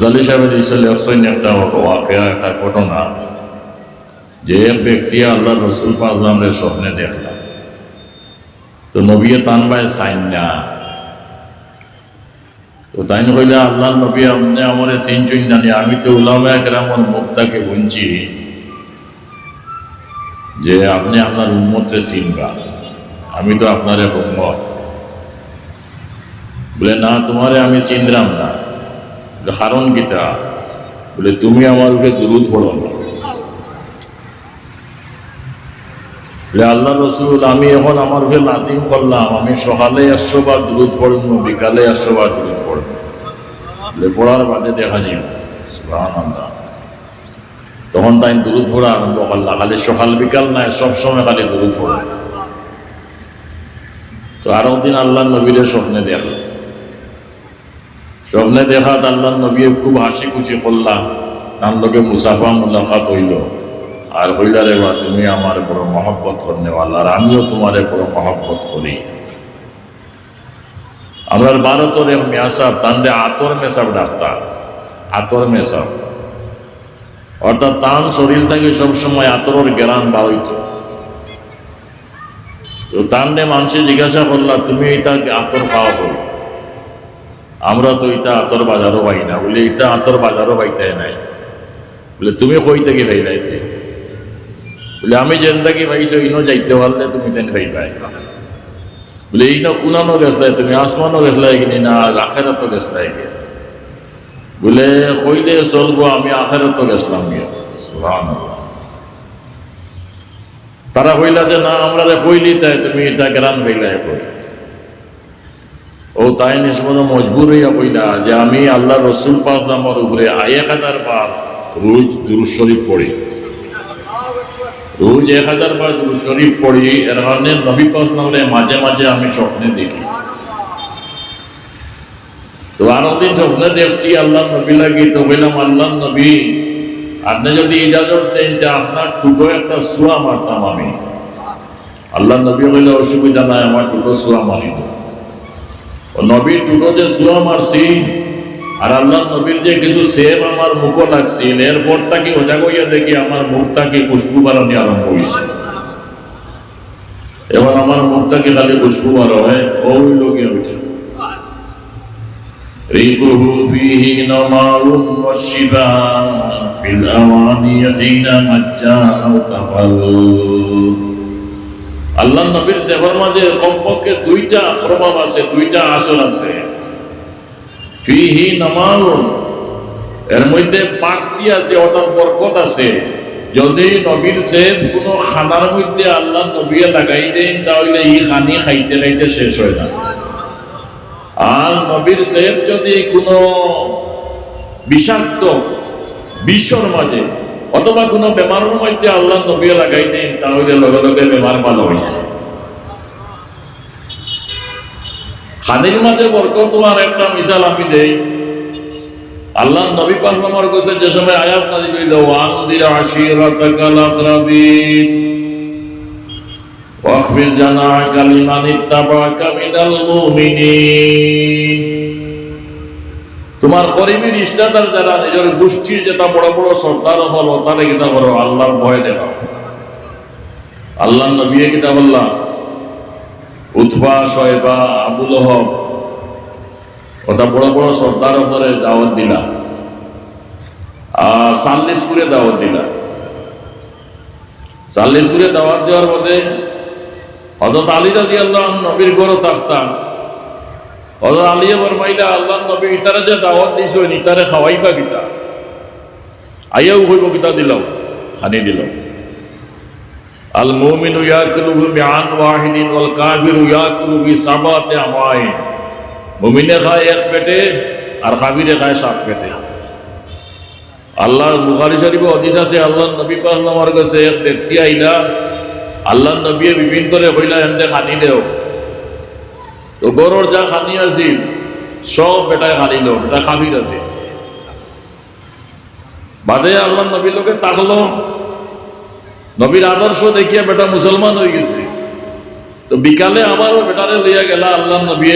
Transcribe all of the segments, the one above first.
গজালি সাহেবের ইসলে একটা ওয়াকিয়া, একটা ঘটনা, যে এক ব্যক্তি আল্লাহ রসুল পাকরে স্বপ্নে দেখলাম। তো নবী তান ভাই সাইন না, তো তাই কইলে আল্লাহ নবী আপনি আমার চিনচুন জানি, আমি তো উলামা কেরামর মুক্তাকে বুঝছি যে আপনি আপনার উম্মতরে চিনবা, আমি তো আপনার এক উম্মত। বলে না, তোমারে আমি চিনলাম না। কারণ গীতা বলে তুমি আমার উপরে দুরূদ পড়ো না। বলে আল্লাহ রসুল, আমি এখন আমার উপরে নাজিম করলাম, আমি সকালে 100 বার দুরূদ পড়ব, বিকালে 100 বার দুরূদ পড়ব। বলে পড়ার বাদে দেখা যায় সুবহানাল্লাহ। তখন তাই দুরূদ পড়া আরম্ভ করলাম, খালি সকাল বিকাল নাই, সবসময় খালি দুরূদ পড়ে। তো আরো দিন আল্লাহ নবীর স্বপ্নে দেখলাম। স্বপ্নে দেখাত আল্লাহ নবী খুব হাসি খুশি করলাম, তার লোকে মুসাফা মুলাকাত হইল। আর হইলা রে বা, তুমি আমার বড় মহব্বত করনেওয়ালা, আর আমিও তোমারে বড় মহব্বত করি। আমরা ভারতের এক মেসাব, তান্ডে আতর মেসাব ডাক্তার, আতর মেসাব, অর্থাৎ তান শরীর থেকে সবসময় আতরের গেরান বার হইত। তো তান্ডে মানুষে জিজ্ঞাসা করলা, তুমি এটা আতর খাওয়া করো? আমরা তো এটা আতর বাজারও পাই না। বলে এটা আতর বাজারও পাইতে নাই। বলে তুমি কই থেকে পাইলাইতে? বলে আমি যেন থাকি পাইছো, ইনো যাইতে পারলে তুমি তেন পাইবাই। বলে ইনো কুনানো গেছলাই, তুমি আসমানও গেছলাই কিনি না আখেরাতও গেছলাই গিয়ে? বলে কইলে চলবো, আমি আখেরাতও গেছলাম গিয়ে। সুবহানাল্লাহ। তারা কইলা যে না, আমরা কইলি তাই তুমি এটা গ্রাম পাইলাই কই। ও তাই নিসমত মজবুর হইয়া কইলা যে আমি আল্লাহ রসুল পাক নামের উপরে 1000 বার রোজ দুরূদ শরীফ পড়ি, রোজ 1000 বার দুরূদ শরীফ পড়ি। এর কারণে নবী পাক নামে মাঝে মাঝে আমি স্বপ্নে দেখি। তো আরো দিন স্বপ্নে দেখছি আল্লাহ নবী লাগি। তো বললাম, আল্লাহ নবী আপনি যদি ইজাজত দেন যে আপনার টুটো একটা সুয়া মারতাম আমি। আল্লাহ নবী বললে অসুবিধা নাই, আমার টুটো সুয়া মারি দেব। ও নবীর টুটো যে সুয়া মারছি, আর আল্লাহ নবীর যে কিছু সেব আমার মুখ লাগছিল, এরপর তাকে ওজা কইয়া দেখি আমার মুখটাকে খুশবু বাড়ানি আরম্ভ হয়েছে। এবং আমার মুখটাকে খালি খুশবু বাড়ো হয়, ওই লোকে ওইটা রিকুহু ফিহি নামারুন ওয়াশিফা ফিল আওয়ানি হিনা মাজ্জা আও তাফাল। আল্লাহ নবীর সেবার মাঝে কমপক্ষে 2টা প্রভাব আছে, 2টা আসর আছে। ফিহি নামারুন, এর মধ্যে পাক্তি আছে, অর্থাৎ বরকত আছে। যদি নবীর সেব কোনো খানার মধ্যে আল্লাহ নবী লাগাই দেন, তাহলে এই খানি খাইতে খাইতে শেষ হয় না। আর নবীর সেব যদি কোনো বিষাক্ত বিষর মাঝে অথবা কোনো বেমারের মধ্যে আল্লাহ নবী লাগাই দেন, তাহলে লগে লগে বেমার ভালো হয়ে যায়। খানির মাঝে বরকত আর একটা মিসাল আমি দেই। আল্লাহ নবী পাক আমার কাছে যে সময় আয়াত নাযিল হইল, ওয়ানজির আশিরাতাকাল আকরাবিন ওয়াখফিজ জানাহাকা লিমান ইত্তাবাআকা মিনাল মুমিনিন, তোমার করিবি রিশতাদার যারা নিজের গোষ্ঠীর যেটা বড় বড় সর্দার হল, তারা কিতা করো, আল্লাহর ভয় দেখাও। আল্লাহ নবী কিতা বললাম, উতবা, শয়বা, আবু লহব, ওটা বড় বড় সর্দার হলে দাওয়াত দিলা, আর 40 করে দাওয়াত দিলা। 40 করে দাওয়াত দেওয়ার মধ্যে হযরত আলী রাদিয়াল্লাহু আনহু নবীর ঘরে থাকতাম। হযরত আলী ফরমাইলা, আল্লাহ নবী ইতারে যে দাওয়াত দিছো, ইতারে খাওয়াইবা কিতা? আইয়াও কইব কিতা দিলাও, খানি দিলাও। আল মুমিনু ইয়াকুলু বিআন ওয়াহিদিন ওয়াল কাফিরু ইয়াকুলু বিসাবাতি আমাইন। মুমিনে খায় 1 পেটে, আর কাফিরে খায় 7 পেটে। আল্লাহর বুখারী শরীফে হাদিস আছে, আল্লাহ নবী পাক আমার কাছে এক ব্যক্তি আইলা, আল্লাহ নবী বিভিন্ন করে কইলা এমনি খানি দেও। তো গরুর যা খানি আছে সব বেটায় খানিল, বেটা কাফির আছে। বাদে আল্লাহ নবীর লোকে তাকলো, নবীর আদর্শ দেখিয়া বেটা মুসলমান হয়ে গেছে। তো বিকালে আবারও বেটারে লইয়া গেলা আল্লাহ নবী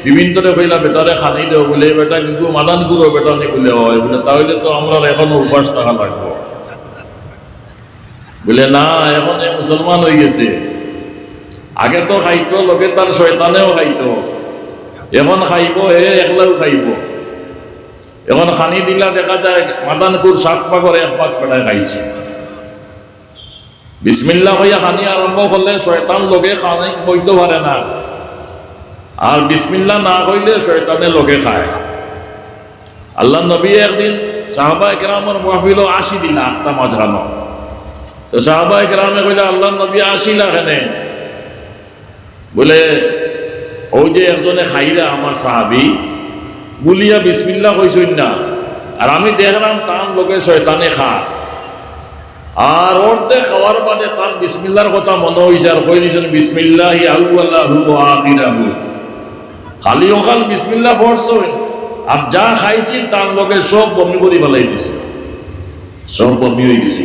বিভিন্নরে কইলা বেটারে খানি দেও বলে বেটা কিন্তু মাদান করো বেটা নি বলে হয় বলে তাহলে তো আমরা এখনো উপাস থাকা লাগবো বলে না এখন মুসলমান হয়ে গেছে আগে তো খাইতো লোকে তার শয়তানেও খাইতো এখন খাইব একলাও খাইব এখন খানি দিলা দেখা যায় মাদানকুর 7 পাগর 1 পাক বেটায় খাইছে বিসমিল্লাহ হইয়া খানি আরম্ভ করলে শয়তান লোকে খানি বইতে পারে না আর বিসমিল্লাহ না হইলে শয়তানে লোকে খায় আল্লাহ নবী একদিন সাহাবা একরামের মাহফিল 80 দিন আখতা মাঝানো তো সাহাবা একরামে কইলা আল্লাহ নবী 80 লাখেনে বলে ওই যে একজনে খাইরা আমার সাহাবী বলিয়া বিসমিল্লাহ কইছই না আর আমি দেখলাম তার লোকে শয়তানে খায় আর অর্ধেক খাওয়ার বাদে তার বিসমিল্লাহর কথা মনে হইছে আর কই নিছেন বিসমিল্লাহি আউয়ালাহু ওয়া আখিরাহু খালি ওখাল বিসমিল্লাহ পড়ছই আর যা খাইছি তার লোকে সব বমি করে ফেলাই দিছে সব বমি হয়ে গেছে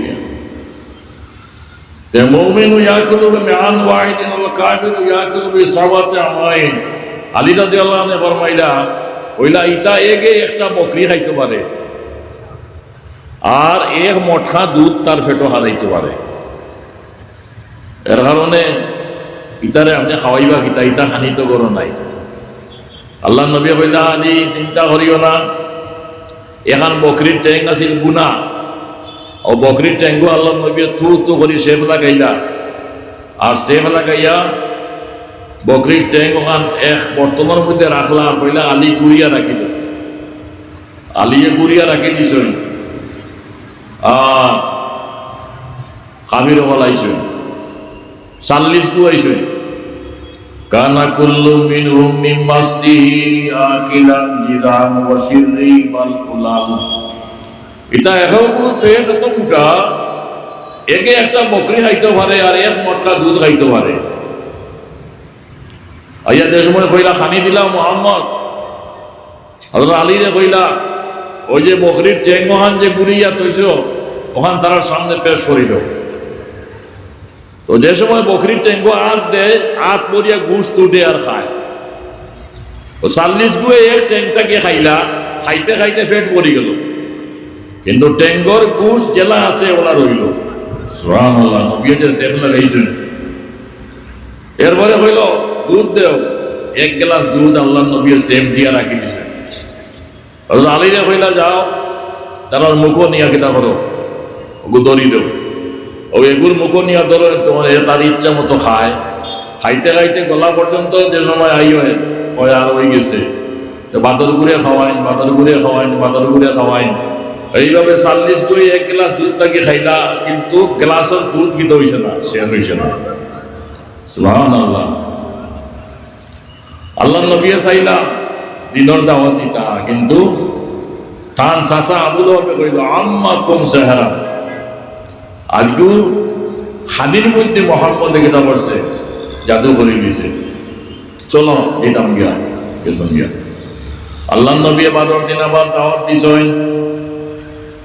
তে মুমিনু ইয়াকুলু বিআন ওয়াহিদিন ওয়াল কাফিরু ইয়াকুলু বিসাওয়াতি আমাইন আলী রাদিয়াল্লাহু আনহু ফরমাইলা কইলা ইতা এগে একটা বকরি খাইতে পারে আর এক মোটখা দুধ তার পেটও হারাইতে পারে এর কারণে ইতারে আপনি খাওয়াইবা কিতা ইতা খানিত করো নাই আল্লাহ নবী কইলা আলী চিন্তা করিও না এখন বকরির ট্যাং আছিল গুনা ও বকরির ট্যাঙ্গো আল্লাহ নবী তু করি শেফ লাগাইলা আর শেফ লাগাইয়া বকরির ট্যাং ওখান এক বর্তমানের মধ্যে রাখলা আর কইলা আলী গুড়িয়া রাখিল আলিয়ে গুড়িয়া রাখি দিছ কাফির বলাইছ 40 গুয়াইছ কানা কুল্লু মিনহুম মিন মাসতিহি আকিলান জিজান ওয়া শিররি বাল কুলাল এটা এখন পেট তো মোটা একে একটা বকরি খাইতে পারে আর এক মটকা দুধ খাইতে পারে আইয়া যে সময় কইলা খানি দিলা মুহাম্মদ হযরত আলী রে কইলা ওই যে বকরির ট্যাং ওখান যে গুড়িয়া তৈছো ওখান তার সামনে পেশ করিল তো যে সময় বকরির ট্যাঙ্গো আগ দেয় আগ পরিয়া গুছ তুটে আর খায় ও 40 গুয়ে এক ট্যাংটাকে খাইলা খাইতে খাইতে পেট ভরি গেল কিন্তু ট্যাঙ্গর গুছ জেলা আছে ওলা রইল সুবহানাল্লাহ নবী যে সেফ লাগাইছেন এরপরে কইল দুধ দেও 1 গ্লাস দুধ আল্লাহ নবী সেফ দিয়া রাখি দিয়েছেন হযরত আলী রে কইলা যাও তার মুখো নিয়া কিতা করো ওগো দরি দেও ও এগুর মুখো নিয়া ধরো তোমার তার ইচ্ছা মতো খায় খাইতে খাইতে গলা পর্যন্ত যে সময় আই হয় আর হয়ে গেছে তো বাদর গুড়ে খাওয়াইন বাদর গুড়ে খাওয়াইন বাদর গুড়ে খাওয়াইন এইভাবে 40 গুই 1 গ্লাস দুধ তাকে খাইলা কিন্তু গ্লাসের দুধ কিতা হইছে না শেষ হইছে না সুবহানাল্লাহ আল্লাহ নবী চাইলা দিনর দাওয়াত দিতা কিন্তু তান চাচা আবুল হবে কইল আম্মা কুম সাহারা আজকে হাদির মধ্যে মোহাম্মদ কিতা পড়ছে জাদু করে দিয়েছে চলো যেতাম গিয়া গেছন গিয়া আল্লাহ নবী বাদর দিন আবার দাওয়াত দিছেন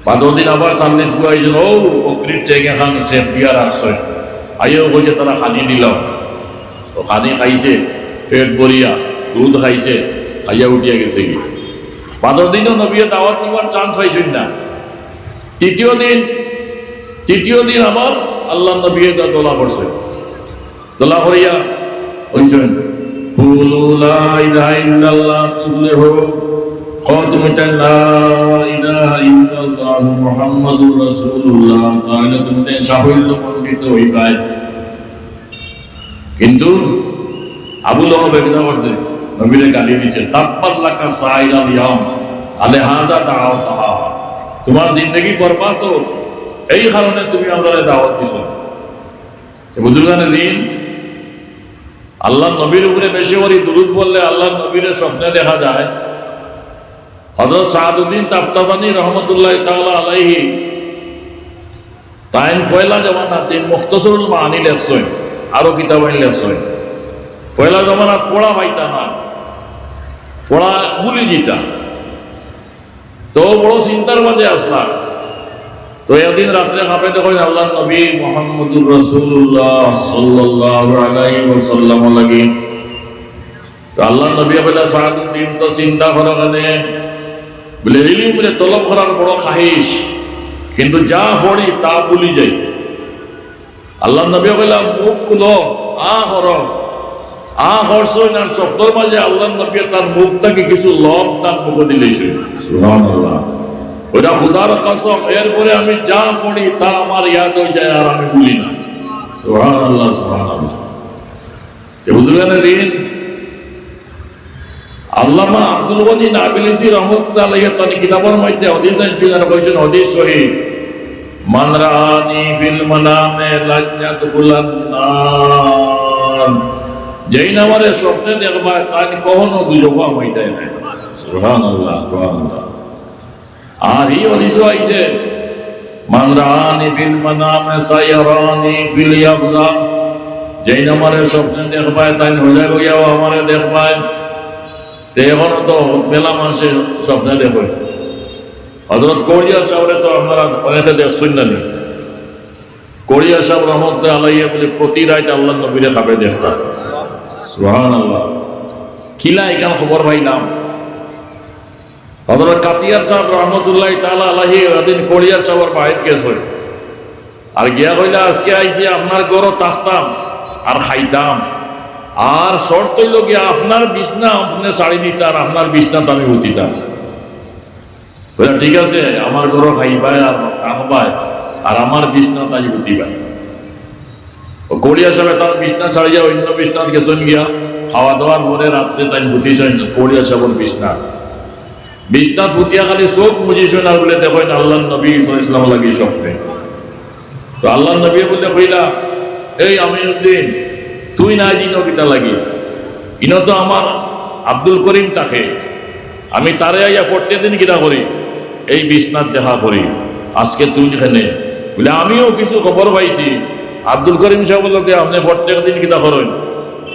বাদর দিন আবার 40 গুয়াইছেন ও বকরির টেকে খান সেফ দিয়া রাখছেন আইও কইছে তারা খানি দিল ও খানি খাইছে পেট ভরিয়া দুধ খাইছে খাইয়া উঠিয়া গেছে কি বাদর দিনও নবী দাওয়াত দিবার চান্স পাইছেন না তৃতীয় দিন আবার আল্লাহ নবী দোলা করছে দোলা করিয়া কইছেন কুলু লা ইলাহা ইল্লাল্লাহ তুফলিহু খাতুমাতান লা ইলাহা ইল্লাল্লাহ মুহাম্মাদুর রাসূলুল্লাহ তাহলে তুমি সাফল্য মণ্ডিত হইবা কিন্তু আবু লাহাব কিতা করছে নবীরে গালি দিছে তাব্বাত লাকা সাইরাল ইয়াম আলে হাযা দাওয়াতা তোমার জিন্দেগি বরবাদ তো এই কারণে তুমি আমাদের দাওয়াত দিছো বুজুর্গানে দিন আল্লাহ নবীর উপরে বেশি করে দুরূদ বললে আল্লাহ নবীর স্বপ্নে দেখা যায় হযরত সাদউদ্দিন তাফতাবানী রহমাতুল্লাহি তাআলা আলাইহি তাইন পয়লা জামানা তিন মুখতাসরুল মাআনি লেখছেন আরো কিতাবাইন লেখছেন পয়লা জামানা পড়া পাইতা না পড়া ভুলি জিতা তো বড় চিন্তার মাঝে আসলা তো একদিন রাত্রে খাপে দেখেন আল্লাহ নবী মুহাম্মদুর রাসূলুল্লাহ সাল্লাল্লাহু আলাইহি ওয়াসাল্লাম লাগি তো আল্লাহ নবী বলে সাহাবুদ্দিন তো চিন্তা করো কেনে বলে ইলম বলে তলব করার বড় খাহিস, কিন্তু যা পড়ি তা ভুলি যাই। আল্লাহ নবী বললাম মুখ খুলো হরছই না শব্দর মাঝে আল্লাহ নবী তার মুখটাকে কিছু লব তার মুখে দিলেছে। সুবহানাল্লাহ, ওটা খুদার কসম, এরপরে আমি যা পড়ি তা আমার ইয়াদ হয়ে যায় আর আমি ভুলি না। সুবহানাল্লাহ সুবহানাল্লাহ। বুঝলেন দিন আল্লামা আব্দুল গনি নাবিলসি রহমাতুল্লাহ আলাইহি তার কিতাবের মধ্যে হাদিস আনছেন, কইছেন হাদিস সহিহ, মান রাআনি ফিল মানামে লান ইয়াদখুলান নার, যেই নামারে স্বপ্নে দেখবা তাই কখনো দুজবা হইতে না। সুবহানাল্লাহ সুবহানাল্লাহ। আর এই হাদিস আইছে মান রাআনি ফিল মানামে সায়ারানি ফিল ইয়াবজা, যেই নামারে স্বপ্নে দেখবা তাই হলে গিয়াও আমারে দেখবা। এখনো তো মেলা মানুষের স্বপ্নে দেখো। হযরত কোরিয়া সাহেবরে তো আপনারা অনেকে দেখছেন না, কোরিয়া সাহেব রহমতুল্লাহ আলাইহি বলে প্রতি রাতে আল্লাহ নবীরে খাবে দেখতা। সুবহানাল্লাহ, কিলা এখান খবর পাইলাম। হযরত কাতিয়ার সাহেব রহমতুল্লাহ তাআলা আলাইহি ওদিন কোরিয়া সাহেবের বাড়িতে গেছে, আর গিয়া কইলা আজকে আইছি আপনার ঘরও থাকতাম আর খাইতাম, আর শর্ত হইল গিয়া আপনার বিছনা আপনি শাড়ি নিতাম, আপনার বিছনাতে আমি উঠিতাম। বলে ঠিক আছে, আমার ঘরও খাইবাই আর থাকবাই আর আমার বিছনা তাই উঠিবাই। কোরিয়া সাহেব তার বিছনা ছাড়িয়া অন্য বিছনাত গেছেন, গিয়া খাওয়া দাওয়ার পরে রাত্রে তাই উঠিছেন কোরিয়া সাহেবের বিছনাত উঠিয়া খালি চোখ মুজিছেন আর বলে দেখেন আল্লাহ নবী সাল্লাল্লাহু আলাইহি ওয়াসাল্লাম লাগি স্বপ্নে। তো আল্লাহ নবী বলে কইলা, এই আমিনুদ্দিন তুই না জিনো কিতা লাগি, ইনো তো আমার আব্দুল করিম তাকে, আমি তারে আইয়া প্রত্যেকদিন কিতা করি এই বিছনাত দেখা করি, আজকে তুই এখানে বলে আমিও কিছু খবর পাইছি আব্দুল করিম সাহেব লোকে আপনি প্রত্যেকদিন কিতা করেন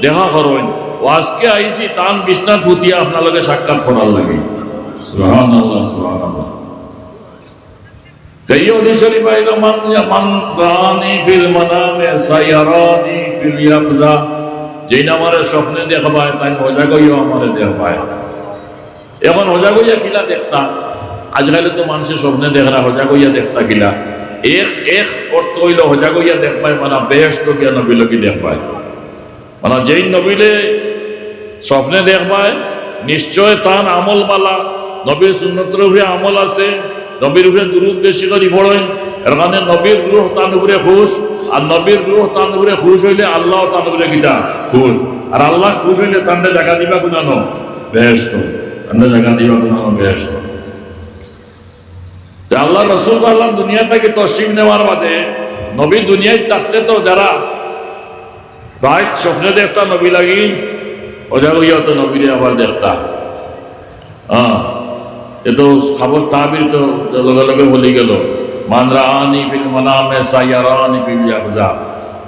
দেখা করেন, ও আজকে আইছি তান বিছনাত উঠিয়া আপনার লগে সাক্ষাৎ করার লাগে। সুবহানাল্লাহ সুবহানাল্লাহ। তাই হাদিস শরীফ আইলো মান রানি ফিল মানামে সায়ারানি ফিল ইয়াকজা, যেই আমারে স্বপ্নে দেখবায় তাই হজা গইও আমারে দেখবায়। এখন হজা গইয়া কিলা দেখতা, আজকাল তো মানুষের স্বপ্নে দেখরা হজা গইয়া দেখতা কিলা, এক অর্থ হইল হজা গইয়া দেখবায় মানে বেহেশত গিয়া নবী লগি দেখবায়, মানে যেই নবীলে স্বপ্নে দেখবায় নিশ্চয় তান আমল বালা, নবীর সুন্নতের উপরে আমল আছে, নবীর উপরে দুরূদ বেশি করে পড়েন, এর কারণে নবীর রূহ তার উপরে খুশ, আর নবীর রূহ তার উপরে খুশ হইলে আল্লাহ তার উপরে কিতা খুশ, আর আল্লাহ খুশ হইলে তান্ডে জায়গা দিবা কোনানো বেহেশত, তান্ডে জায়গা দিবা কোনানো বেহেশত। আল্লাহ রাসূল আল্লাহ দুনিয়া থেকে তশরিফ নেওয়ার বাদে নবী দুনিয়ায় থাকতে তো যারা রাত স্বপ্নে দেখতা নবী লাগি ওজা হইয়া তো নবীরে আবার দেখতা। তো খবর তাবির তো লগে লগে বলি গেল মান রাআনি ফিল মানামে সায়ারানি ফিল ইয়াকজা,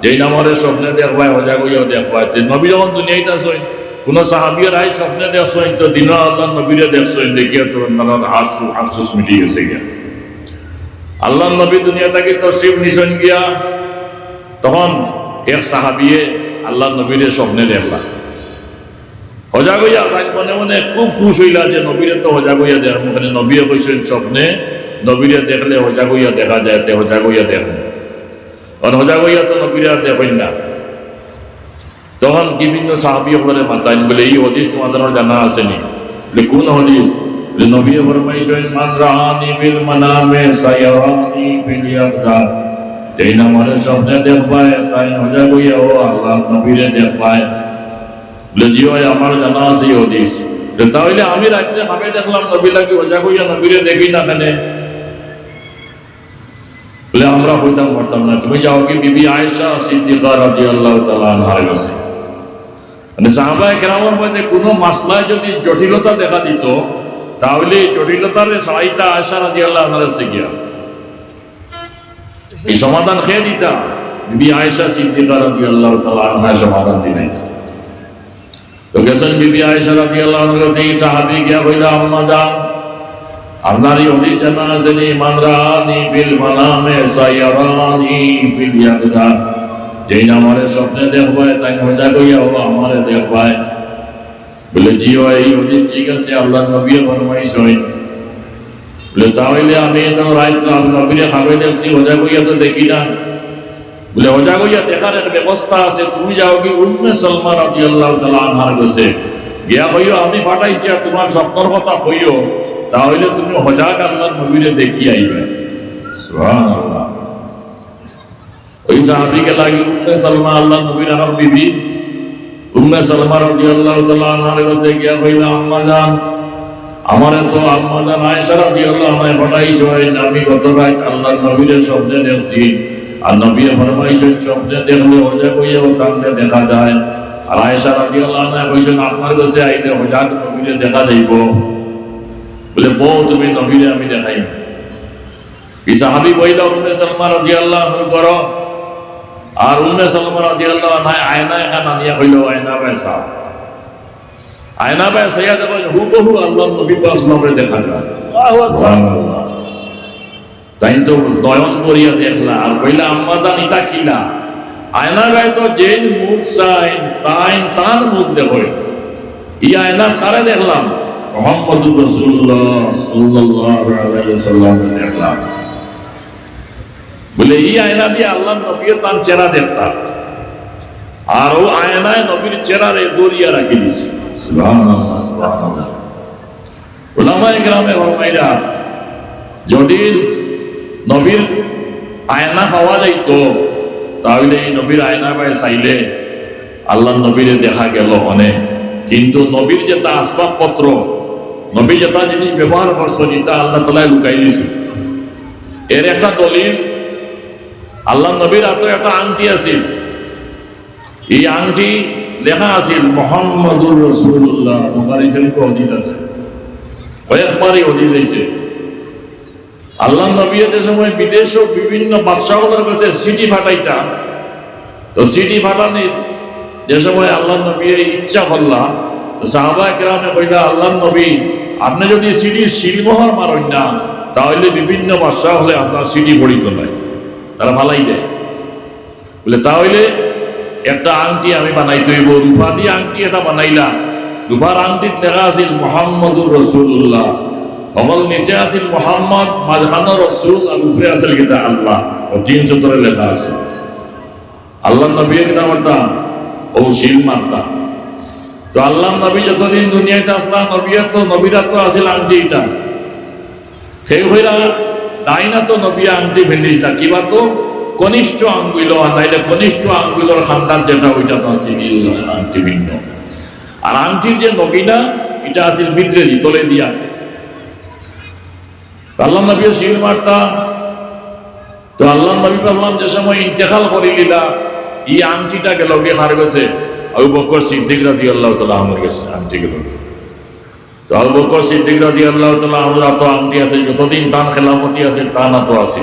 যেই নামরে স্বপ্নে দেখবাই ওজা হইয়া দেখবাই। নবী যখন দুনিয়াতে আসেন কোন সাহাবীর আই স্বপ্নে দেখছেন তো দিন আল্লাহ নবীরে দেখছেন, দেখিয়া তো তার আফসোস মিটি গেছে গিয়া। আল্লাহ নবী দুনিয়া থেকে তশরিফ নিছেন গিয়া, তখন এক সাহাবিয়ে আল্লাহ নবীরে স্বপ্নে দেখলা, হজা গইয়া তাই মনে মনে খুব খুশ হইলা যে নবীরে তো হজা গইয়া দেখ, মানে নবীরে কইছেন স্বপ্নে নবীরে দেখলে হজা গইয়া দেখা যায়, তে হজা গইয়া দেখেন, কারণ হজা গইয়া তো নবীরে আর দেখেন না। তখন বিভিন্ন সাহাবী করে মাতাইন বলে এই হাদিস তোমাদের জানা আসেনি, বলে কোন হাদিস, বলে নবী ফরমাইছেন মান রাআনি ফিল মানামে সায়ারানি ফিল ইয়াকজা, যেই নামারে স্বপ্নে দেখবায় তাই হজা গইয়া ও আল্লাহ নবীরে দেখবায়। বলে জি ভাই আমার জানা আছে হাদিস, তাহলে আমি রাত্রে খাবে দেখলাম নবী লাগি হজা গইয়া নবীরে দেখি না কেন, বলে আমরা হইতাম পারতাম না, তুমি যাও কি বিবি আয়েশা সিদ্দিকা রাদিয়াল্লাহু তাআলা আনহার কাছে। মানে সাহাবায়ে কেরামের মধ্যে কোনো মাসলায় যদি জটিলতা দেখা দিত তাহলে জটিলতার সাইতা আয়েশা রাদিয়াল্লাহু আনহার কাছে গিয়া এই সমাধান খেয়ে দিতা, বিবি আয়েশা সিদ্দিকা রাদিয়াল্লাহু তাআলা আনহা সমাধান দিলেন। তো গেছেন বিবি আয়েশা রাদিয়াল্লাহু আনহার কাছে, এই সাহাবী গিয়া কইলা আম্মা জান আপনার এই হাদিস জানা আছে নি মান রাআনি ফিল মানামে সায়ারানি ফিল ইয়াকজা, যেই আমারে স্বপ্নে দেখবায় তাই হজা গইয়া ও আমারে দেখবায়। বলে জি এই হাদিস ঠিক আছে, আল্লাহ নবী ফরমাইশ হয়। বলে তাহলে আমি তো রাত নবীরে খাবে দেখছি, ওজা কইয়া তো দেখি না। বলে ওজা কইয়া দেখার এক ব্যবস্থা আছে, তুমি যাও কি উম্মে সালমা রাদিয়াল্লাহু তাআলা আনহার কাছে গিয়া কইও আমি ফাটাইছি আর তোমার স্বপ্নের কথা কইও, তাহলে তুমি হজাক আল্লাহর নবীরে দেখি আইবে। সুবহানাল্লাহ। ওই সাহাবীকে লাগি উম্মে সালমা আল্লাহর নবীর আর বিবি উম্মে সালমা রাদিয়াল্লাহু তাআলা আনহার কাছে গিয়া কইলা আম্মা জান, আমারে তো আম্মা জান আয়েশা রাদিয়াল্লাহু আনহা ফটাইছে, আমি গত রাত আল্লাহর নবীরে স্বপ্নে দেখছি, আর নবী ফরমাইছেন স্বপ্নে দেখলে হজা কইয়াও তাহলে দেখা যায়। আর আয়েশা রাদিয়াল্লাহু আনহা কইছেন আপনার কাছে আইলে হজাক নবীরে দেখা যাইব। বলে বউ তুমি নবীরে আমি দেখাই। এই সাহাবী কইলা উম্মে সালমা রাদিয়াল্লাহু আনহা করো, আর উম্মে সালমা রাদিয়াল্লাহু আনহা আয়না এখন আনিয়া কইল আয়না পয়সা, আয়না পয়সা দেখো হুবহু আল্লাহর নবী পাক সাল্লাল্লাহু দেখা যায়। আল্লাহু আকবার। তাই তো নয়ন করিয়া দেখলা আর কইলা আম্মা জান ইতা কিলা, আয়না গায় তো যেন মুখ চাই তাই তার মুখ দেখো। এই আয়না কারে দেখলাম? মুহাম্মদুর রাসূলুল্লাহ সাল্লাল্লাহু আলাইহি ওয়াসাল্লাম দেখলাম। বলে এই আয়না দিয়ে আল্লাহর নবীর তার চেহারা দেখতাম, আর ও আয়নায় নবীর চেহারারে দরিয়া রাখি দিছি। সুবহানাল্লাহ সুবহানাল্লাহ। উলামায়ে কেরামে ফরমাইরা যদি নবীর আয়না পাওয়া যাইতো তাহলে এই নবীর আয়না পায় চাইলে আল্লাহর নবীরে দেখা গেল অনেক। কিন্তু নবীর যেটা আসবাবপত্র, নবী যেটা জিনিস ব্যবহার করছেন এটা আল্লাহ তাআলা লুকাই দিয়েছে। এর একটা দলিল আল্লাহ নবীর হাতে একটা আংটি আছে, এই আংটি লেখা আছে মুহাম্মাদুর রাসূলুল্লাহ। বুখারী শরীফে হাদিস আছে, কয়েকবারই হাদিস আছে। আল্লাহ নবী যে সময় বিদেশে বিভিন্ন বাদশাহদের কাছে চিঠি পাঠাইতা, তো চিঠি পাঠানির যে সময় আল্লাহ নবী ইচ্ছা করলা, তো সাহাবা কেরামে কইলা আল্লাহ নবী আপনি যদি চিঠির শিলমোহর মারেন না তাহলে বিভিন্ন বাদশাহ হলে আপনার চিঠি পড়িত নাই, তারা ফালাই দেয়। বলে তাহলে একটা আংটি আমি বানাইতে হইব, রূপা দিয়ে আংটি এটা বানাইলা। রূপার আংটির লেখা আছিল মুহাম্মাদুর রাসূলুল্লাহ, সকল নিচে আছিল মুহাম্মদ, মাঝখানে রাসূল, আর উপরে আছিল কিতা আল্লাহ। ও 3 সূত্রে লেখা আছে। আল্লাহ নবী কিনা মারতা ও শিল মারতা। তো আল্লাহ নবী যতদিন দুনিয়াতে আসলা নবীরা তো আছিল আংটি এটা, সেই হইরা ডাইনা তো নবী আংটি ফেলিছিলা কিবা তো কনিষ্ঠ আঙ্গুল, নাইলে কনিষ্ঠ আঙ্গুলের খানদান যেটা ওইটা তো আছে আংটি ভিন্ন। আর আংটির যে নবীনা এটা আছিল ভিতরে তলে দিয়া। আল্লাহ নবী শিল মারতা। তো আল্লাহ নবী বললাম যে সময় ইন্তেকাল করিলিলা এই আংটিটা গেল গিয়ে হার গেছে আবু বকর সিদ্দিক রাদিয়াল্লাহু তাআলা আনহুর কাছে আংটি গেল। তো আবু বকর সিদ্দিক রাদিয়াল্লাহু তাআলা আনহুর তো আংটি আছে, যতদিন তার খেলাফতি আছে তার না তো আছে।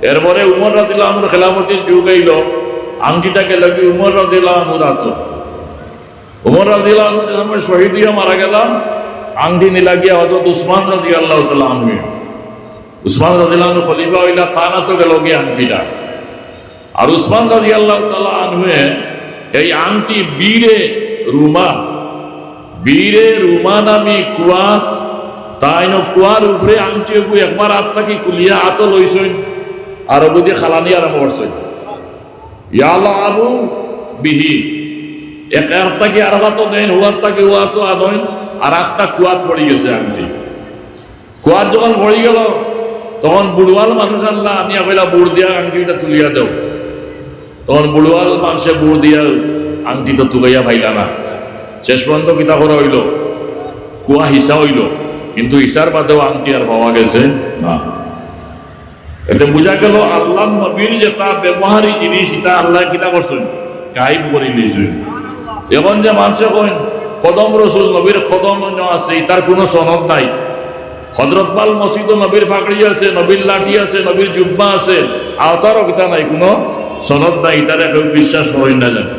এরপরে উমর রাদিয়াল্লাহু আনহুর খেলাফতির যুগ আইল, আংটিটা গেল কি উমর রাদিয়াল্লাহু আনহুর হাতে। উমর রাদিয়াল্লাহু আনহু যখন শহীদ হইয়া মারা গেলাম, আংটি নিলা গিয়া হযরত উসমান রাদিয়াল্লাহু তাআলা আনহু, উসমান রাদিয়াল্লাহু আনহু খলিফা হইলা তা না তো গেল গিয়া আংটিটা। আর উসমান রাদিয়াল্লাহু তাআলা আনহু এই আংটি বীরে রুমা নামি কুয়াত, তাই কুয়ার উপরে আংটি একবার আত্মাকে খুলিয়া আত লইছেন আর বুঝি খালানি আরম্ভ করছেন ইয়ালাবু বিহি। এক আত্মাকে আর হাত নেন, ও আত্মাকে ও হাত আনেন, আর আত্মা কুয়াত পড়ে গেছে আংটি। কুয়াত যখন পড়ে গেল তখন বুড়ওয়াল মানুষ আল্লাহ আনিয়া কইলা বুড় দিয়া আংটিটা তুলিয়া দেও। তখন বুড়ওয়াল মানুষে বুড় দিয়া আংটি তো তুলাইয়া পাইলা না। শেষ পর্যন্ত কিতা করা হইল, কুয়া হিসা হইল, কিন্তু হিসার বাদেও আংটি আর পাওয়া গেছে না। এতে বোঝা গেল আল্লাহ নবীর যেটা ব্যবহারী জিনিস এটা আল্লাহ কিতা করছেন গায়েব করে নিয়েছেন। এখন যে মানুষে কইন কদম রসুল নবীর কদম আছে, তার কোনো সনদ নাই। হযরত পাল মসজিদ নবীর ফাকড়ি আছে, নবীর লাঠি আছে, নবীর জুব্বা আছে, আওতারও কিতা নাই, কোনো সনদ নাই, তারা কেউ বিশ্বাস করেন না জানে।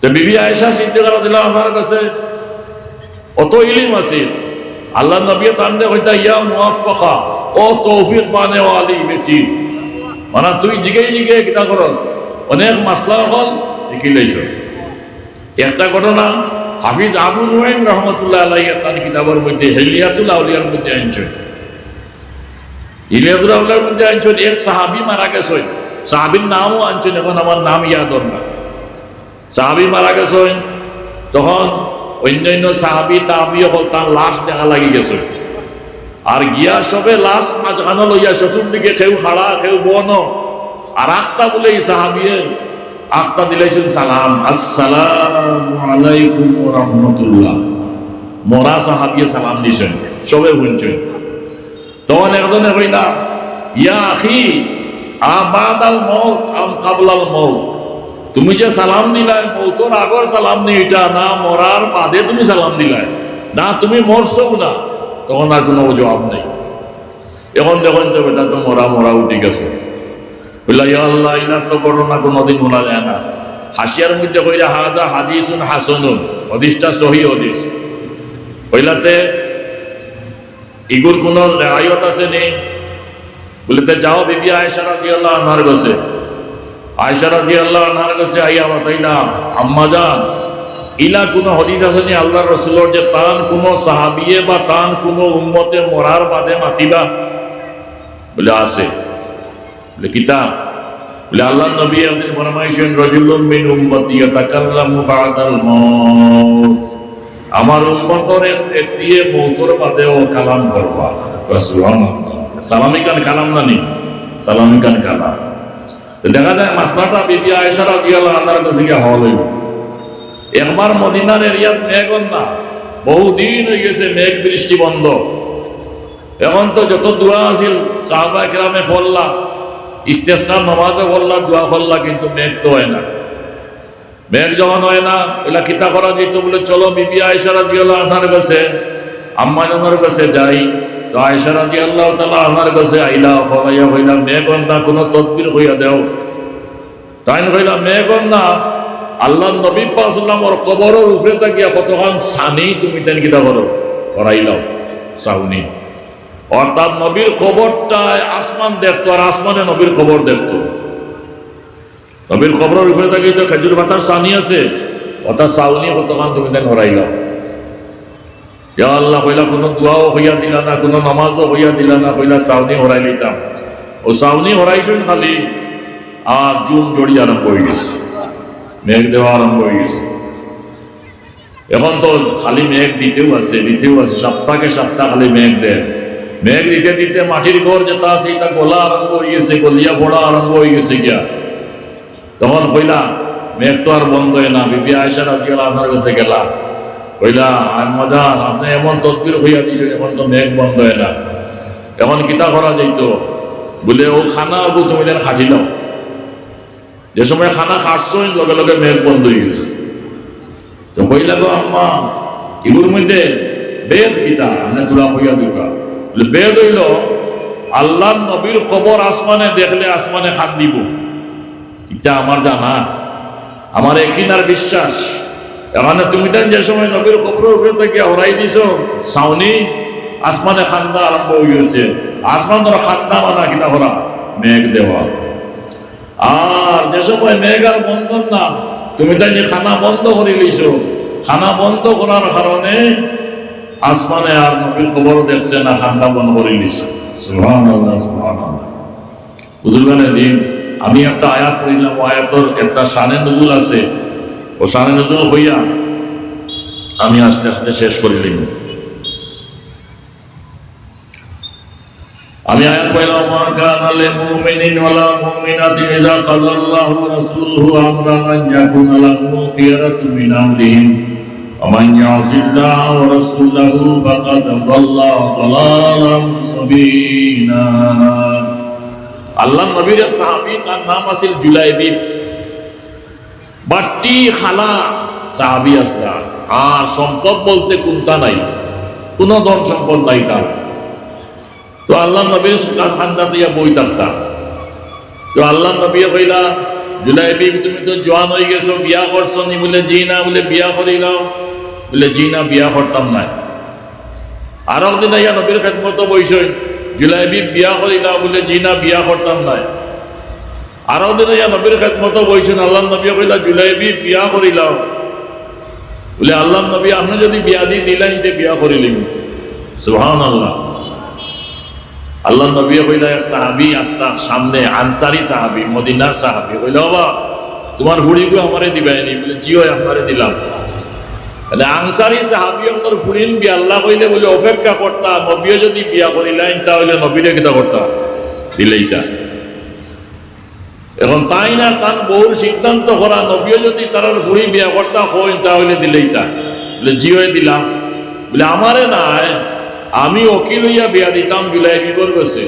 তো বিবি আয়েশা সিদ্দিকা রাদিয়াল্লাহু আনহার কাছে অত ইলম আছে, আল্লাহ নবী তানলে কইতা ইয়া মুওয়াফফাকা, ও তৌফিক পানে ওয়ালি বেটি, মানে তুই জিগে কিতা করস, অনেক মাসলা হল দেখিলেছ। একটা ঘটনা হাফিজ আবু নুয়াইম রহমতুল্লাহ আলাইহি তার কিতাবের মধ্যে হিলিয়াতুল আউলিয়ার মধ্যে আনছেন, হিলিয়াতুল আউলিয়ার মধ্যে আনছেন এক সাহাবী মারা গেছেন, সাহাবীর নামও আনছেন, এখন আমার নাম ইয়াদ না। সাহাবী মারা গেছেন, তখন অন্যান্য সাহাবী তাবিঈ হল তার লাশ দেখা লাগি গেছে, আর গিয়া সবে লাশ মাঝখানে লইয়া চতুর্দিকে কেউ খাড়া কেউ বন, আর আখতা বলে এই সাহাবীর আখতা দিলেছেন সালাম, আসসালামু আলাইকুম ওয়া রাহমাতুল্লাহ। মরা সাহাবী সালাম দিছেন, সবে শুনছেন। তখন একজনে কইলা, ইয়া আখি আবাদাল মউত আম কাবলাল মউত, তুমি যে সালাম দিলাই মৌতর আগর সালাম নি, এটা না মরার বাদে তুমি সালাম দিলাই, না তুমি মরছো না? তখন আর কোনো জবাব নেই। এখন দেখুন তো বেটা তো মরা মরা উঠে গেছে, বললা ইয়া আল্লাহ ইনা তো করোনা কোনোদিন বলা যায় না। হাসিয়ার মধ্যে কইলা হাজা হাদিসুন হাসানুন, হাদিসটা সহিহ হাদিস। কইলাতে ইগুর কোনো রেওয়ায়ত আছে নেই? বলিতে যাও বিবি আয়েশা রাদিয়াল্লাহু আনহার কাছে, আয়েশা রাদিয়াল্লাহু আনহার কাছে আইয়া বাতাইলা, আম্মা জান ইলা কোনো হাদিস আছে নি আল্লাহর রাসূলের যে তান কোনো সাহাবিয়ে বা তান কোনো উম্মতে মরার বাদে মাতিবা? বলে আছে। বলে কিতাব? বলে আল্লাহর নবী একদিন ফরমাইছেন, রাজুলুম মিন উম্মতি ইয়াতাকাল্লামু বাদাল মাউত, আমার উম্মতের একটি মওতের বাদেও কালাম করবা। সুবহানাল্লাহ, সালামি কান কালাম না নি? সালামি কান কালাম। দেখা যায় মাসলাটা বিবি আয়েশা রাদিয়াল্লাহু আনহার কাছে গিয়ে হল হইল। একবার মদিনার এরিয়াত মেঘ না, বহুদিন হয়ে গেছে মেঘ বৃষ্টি বন্ধ। এখন তো যত দোয়া আছিল সাহাবা কেরামে পড়লা, ইস্তেসকার নামাজে পড়লা, দোয়া করলা, কিন্তু মেঘ তো হয় না। মেঘ যখন হয় না, ওইলা কিতা করা যেত? বলে চলো বিবি আয়েশা রাদিয়াল্লাহু আনহার কাছে, আম্মা জানার কাছে যাই। তো আয়েশা রাদিয়াল্লাহু তাআলা আনহার কাছে আইলা, হইয়া হইলা মেঘ না কোনো তদবির হইয়া দেও। তাই হইলা মেঘ না, আল্লাহ নবী পাক সাল্লাল্লাহু আলাইহি কবরের উপরে তাকিয়া কতখান সানি তুমি তেন কিতা করো করাইলাও সাউনি। অর্থাৎ নবীর কবরটায় আসমান দেখতো, আর আসমানে নবীর কবর দেখতো। নবীর কবরের উপরে তাকিয়ে তো খেজুর পাতার সানি আছে, অর্থাৎ সাউনি কতখান তুমি তেন করাইলাও। ইয়া আল্লাহ কইলা কোনো দোয়াও হইয়া দিলা না, কোনো নামাজও হইয়া দিলা না, কইলা সাউনি হরাই লইতাম। ও সাউনি হরাইছেন খালি, আর জুম জড়ি আরম্ভ হয়ে গেছে, মেঘ দেওয়া আরম্ভ হয়ে গেছে। এখন তো খালি মেঘ দিতেও আছে, সপ্তাহে সপ্তাহ খালি মেঘ দেয়। মেঘ দিতে দিতে মাটির ঘর যেটা আছে এটা গলা আরম্ভ হয়ে গেছে, গলিয়া পড়া আরম্ভ হয়ে গেছে গিয়া। তখন কইলা মেঘ তো আর বন্ধ হয় না। বিবি আয়েশা রাদিয়াল্লাহু আনহার কাছে গেলা, কইলা আম্মা জান আপনি এমন তদবির হইয়া দিছেন, এখন তো মেঘ বন্ধ হয় না, এখন কিতা করা যাইতো? বলে ও খানা ওগু তুমি যেন খাটিলাও, যে সময় খানা খাটছ লগে লগে মেঘ বন্ধ হয়ে গেছে। তো কইলা গো আম্মা এগুলোর মধ্যে বেদ কিতা? মানে তোরা হইয়া দুকা। বলে বেদ হইল আল্লাহ নবীর কবর আসমানে দেখলে আসমানে খাট দিব। এটা আমার জানা, আমার একিনার বিশ্বাস। এখানে তুমি দেন যে সময় নবীর কবরের উপরে থেকে হরাই দিছ সাউনি, আসমানে খান্দা আরম্ভ হয়ে গেছে। আসমান ধরো খান্দা মানা কিনা করা মেঘ দেওয়া। আর যে সময় মেঘ আর বন্ধন না, তুমি তাই খানা বন্ধ করে লইছ, খানা বন্ধ করার কারণে আসমানে আর নবীর খবর দেখছে না, খান্দা বন্ধ করে লিছ। সুবহানাল্লাহ, সুবহানাল্লাহ। বুঝলেন দিন আমি একটা আয়াত পড়িলাম, ও আয়াতের একটা শানে নজুল আছে, ও শানে নজুল হইয়া আমি আস্তে আস্তে শেষ করিলাম। আমি আয়াত পড়লাম, মা কানা লিল মুমিনিন ওয়ালা মুমিনাতিন ইযা কাযাল্লাহু ওয়া রাসূলুহু আমরান আন ইয়াকুনা লাহুমুল খিয়ারাতু মিন আমরিহিম ওয়া মান ইয়াসিল্লাহা ওয়া রাসূলাহু ফাকাদ দাল্লা দালালাম মুবিনা। আল্লাহর নবীর এক সাহাবী, তার নাম আছিল জুলাইবিব, বাট্টি খালা সাহাবী আসলা। আর সম্পদ বলতে কোনটা নাই, কোনো ধন সম্পদ নাই তার। তো আল্লাহ নবীর খান্দা দিয়া বই থাকতাম। তো আল্লাহ নবী কইলা, জুলাইবিব তুমি তো জোয়ান হয়ে গেছো, বিয়া করছো নি? বলে জি না। বলে বিয়া করিলাও? বলে জি না, বিয়া করতাম না। আর একদিন আইয়া নবীর খেদমত বইসই, জুলাইবিব বিয়া করিলাও? বলে জি না, বিয়া করতাম না। আর একদিন আইয়া নবীর খেদমত বইছেন, আল্লাহ নবী কইলা জুলাইবিব বিয়া করিলাও? বলে আল্লাহ নবী আপনি যদি বিয়া দিয়ে দিলেন তে বিয়া করিলেন। সুবহানাল্লাহ। আল্লাহ নবী কইলা এক সাহাবী আসতা সামনে, আনসারী সাহাবী, মদিনার সাহাবী, কইলা বাবা তোমার হুড়িগো আমারে দিবাইনি? বলে জিও আমারে দিলাম। তাহলে আনসারী সাহাবী আমাদের ফুরিন বিয়া আল্লাহ কইলে বলে অপেক্ষা করতা, নবীও যদি বিয়া করিলেন তাহলে নবীরে কিতা করতা? দিলেইতা। এখন তাই না তান বউর সিদ্ধান্ত করা, নবীও যদি তার ফুরি বিয়া করতা হইন তাহলে দিলেইতা। বলে জিও দিলাম। বলে আমারে নাই, আমি ওকিল হইয়া বিয়া দিতাম জুলাই বিবর গেছে।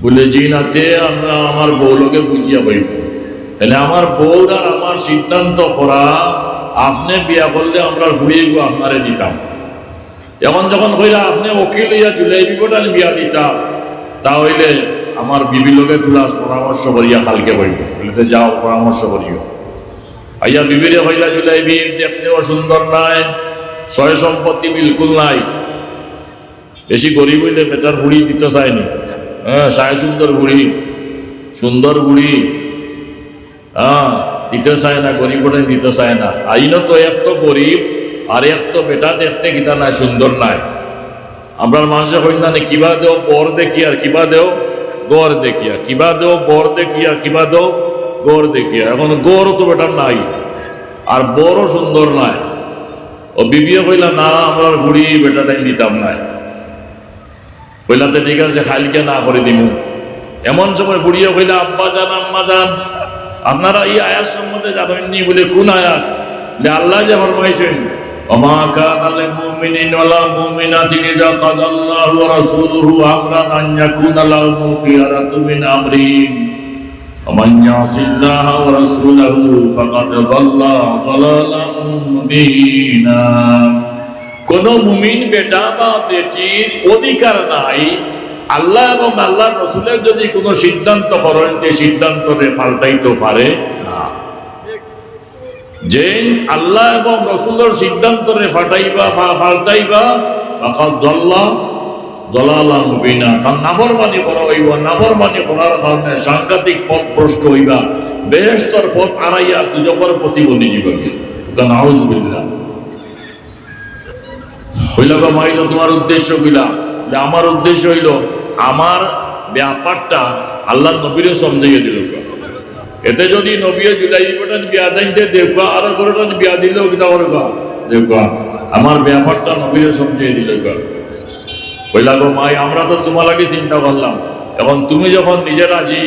বলে জি নাতে আমরা আমার বউ লোকে বুঝিয়া পাইব। তাহলে আমার বউর আর আমার সিদ্ধান্ত করা, আপনি বিয়া করলে আমরা ঘুরিয়ে আপনারে দিতাম। এখন যখন কইরা আপনি ওকিল হইয়া জুলাই বিবরটা বিয়া দিতাম, তাহলে আমার বিবি লোকে তুলা পরামর্শ করিয়া কালকে হইব। বলে যাও পরামর্শ করিও। আইয়া বিবিরে হইলা জুলাই বিব দেখতেও সুন্দর নাই, সয় সম্পত্তি বিলকুল নাই, বেশি গরিব হইলে বেটার বুড়ি দিতে চায়নি। হ্যাঁ, সায় সুন্দর বুড়ি, সুন্দর বুড়ি, হ্যাঁ দিতে চায় না, গরিব ওটা দিতে চায় না। আইনও তো এক তো গরিব আর এক তো বেটা দেখতে কিতা নাই, সুন্দর নাই। আপনার মানুষের কই না কিবা দেও বর দেখিয়া, কিবা দেও গড় দেখিয়া, কিবা দেও বর দেখিয়া, কিবা দেও গড় দেখিয়া। এখন গড়ও তো বেটার নাই আর বড়ও সুন্দর নাই। ও বিবিয়ে কইলা না আমরা বুড়ি বেটাটাই দিতাম নাই। কইলাতে ঠিক আছে খাইলকে না করে দিব। এমন সময় বুড়িয়ে কইলা আব্বা জান আম্মা জান আপনারা এই আয়াত সম্বন্ধে জানেননি? বলে কোন আয়াত? বলে আল্লাহ যে ফরমাইছেন ওমা কানা লিল মুমিনিন ওয়ালা মুমিনাতিন ইযা কাদাল্লাহু ওয়া রাসূলুহু আমরান আন ইয়াকুনা লাহুমুল খিয়ারাতু মিন আমরিহিম ওয়া মান ইয়াসিল্লাহা ওয়া রাসূলাহু ফাকাদ দাল্লা দালালাম মুবিনা। কোন মুমিন বেটা বা বেটির অধিকার নাই আল্লাহ এবং আল্লাহ রসুলের যদি কোনো সিদ্ধান্ত করেন যে সিদ্ধান্তরে ফাল্টাইতে পারে না। যে আল্লাহ এবং রসুলের সিদ্ধান্তরে ফাটাইবা বা ফাল্টাইবা ফাকাদ দাল্লা দালালাম মুবিনা, তার নাফরমানি করা হইব। নাফরমানি করার কারণে সাংঘাতিক পথ ভ্রষ্ট হইবা, বেহেশতের পথ হারাইয়া দুজকের প্রতিবন্ধী জীবনে। নাউযুবিল্লাহ। হইলা গো মাইল তোমার উদ্দেশ্য কিলা? আমার উদ্দেশ্য হইল আমার ব্যাপারটা আল্লাহ নবীরে সমঝাইয়া দিল। এতে যদি নবী জুলাই বিবরণ বিয়া দাইতে দেখবা আর করোটান বিয়া দিলেও কিতা করবা দেখবা আমার ব্যাপারটা নবীরে সমঝাইয়া দিল। কইলা গো মাই আমরা তো তোমার লাগে চিন্তা করলাম, এখন তুমি যখন নিজে রাজি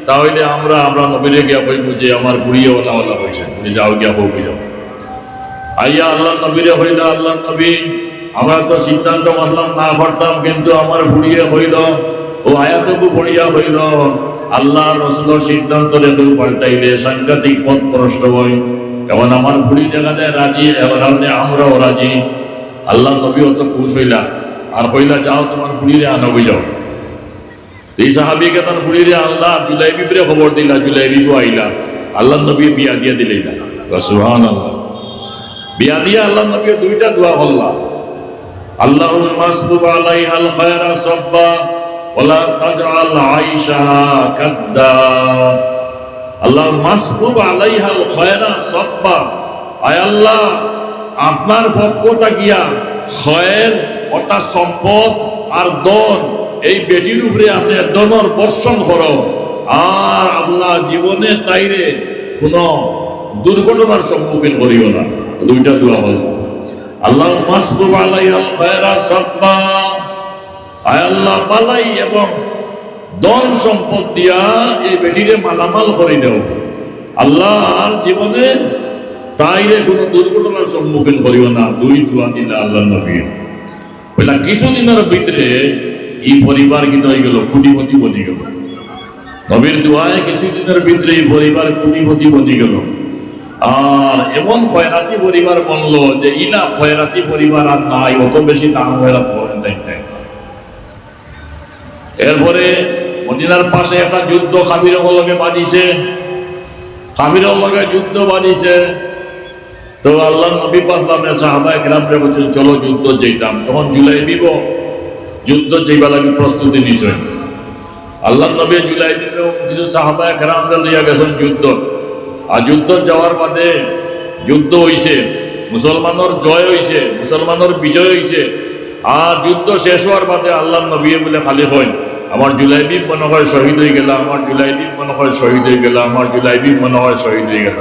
তাহলে আমরা নবীরে গিয়া কইব যে আমার বুড়িয়ে ওলা কইছেন, যাও গিয়া কই যাও। আইয়া আল্লাহ নবীরে হইলা আল্লাহ নবী আমরা তো সিদ্ধান্ত করলাম না করতাম, কিন্তু আমার ভুড়িয়ে হইল ও আয়াতকু ভরিয়া হইল আল্লাহ রসুলের সিদ্ধান্ত রেখে পাল্টাইলে সাংঘাতিক পথ ভ্রষ্ট হয়। এখন আমার ভুড়ি দেখা যায় রাজি, সামনে আমরাও রাজি। আল্লাহ নবী অত খুশ হইলা আর হইলা যাও তোমার ভুড়িরে আনবি যাও। এই সাহাবিকে তার ভুড়িরে আল্লাহ জুলাই বিবরে খবর দিলা, জুলাই বিবু আইলা আল্লাহ নবী বিয়া দিয়া দিলেই না। সুবহানাল্লাহ। বিয়া দিয়া আল্লাহ নবী দুইটা দোয়া করলাম, আল্লাহুম্মা আসবুব আলাইহাল খায়রা সাব্বা ওয়ালা তাজআল আইশাহা কাদ্দা। আল্লাহুম্মা আসবুব আলাইহাল খায়রা সাব্বা, আয় আল্লাহ আপনার পক্ষ তাকিয়া খয়ের অর্থাৎ সম্পদ আর ধন এই বেটির উপরে আপনি ধনের বর্ষণ করো, আর আল্লাহ জীবনে তাইরে কোন দুর্ঘটনার সম্মুখীন করিও না। দুইটা দোয়া হল আল্লাহুম্মা আসবুব আলাইহাল খায়রা সাব্বা, আয় আল্লাহ বালাই এবং ধন সম্পদ দিয়া এই বেটিরে মালামাল করে দাও। আল্লাহ জীবনে তাইরে কোনো দুর্ঘটনার সম্মুখীন করিও না। দুই দোয়া দিলা আল্লাহ নবী। কইলা কিছুদিনের ভিতরে এই পরিবার কিন্তু হয়ে গেল কোটিপতি বনি গেল। নবীর দোয়ায় কিছুদিনের ভিতরে এই পরিবার কোটিপতি বনি গেল। আর এমন খয়রাতি পরিবার বনলো যে ইলা খয়রাতি পরিবার আর নাই, অত বেশি দাম খয়রাত করেন তাই। এরপরে মদিনার পাশে একটা যুদ্ধ কাফিরের লগে বাজিছে, কাফিরের লগে যুদ্ধ বাজিছে। তো আল্লাহ নবী পাসলামের সাহাবায়ে কেরামরা বলছেন চলো যুদ্ধ যেতাম। তখন জুলাই বিব যুদ্ধ যেবা লাগে প্রস্তুতি নিয়েছেন। আল্লাহ নবী জুলাই বিব কিছু সাহাবায়ে কেরামরা লিয়া গেছেন যুদ্ধ। আর যুদ্ধ যাওয়ার বাদে যুদ্ধ হইছে, মুসলমানের জয় হয়েছে, মুসলমানের বিজয় হয়েছে। আর যুদ্ধ শেষ হওয়ার বাদে আল্লাহ নবী বলে খালি হয় আমার জুলাইবি মনে হয় শহীদ হয়ে গেল, আমার জুলাইবি মনে হয় শহীদ হয়ে গেল, আমার জুলাইবি মনে হয় শহীদ হয়ে গেল।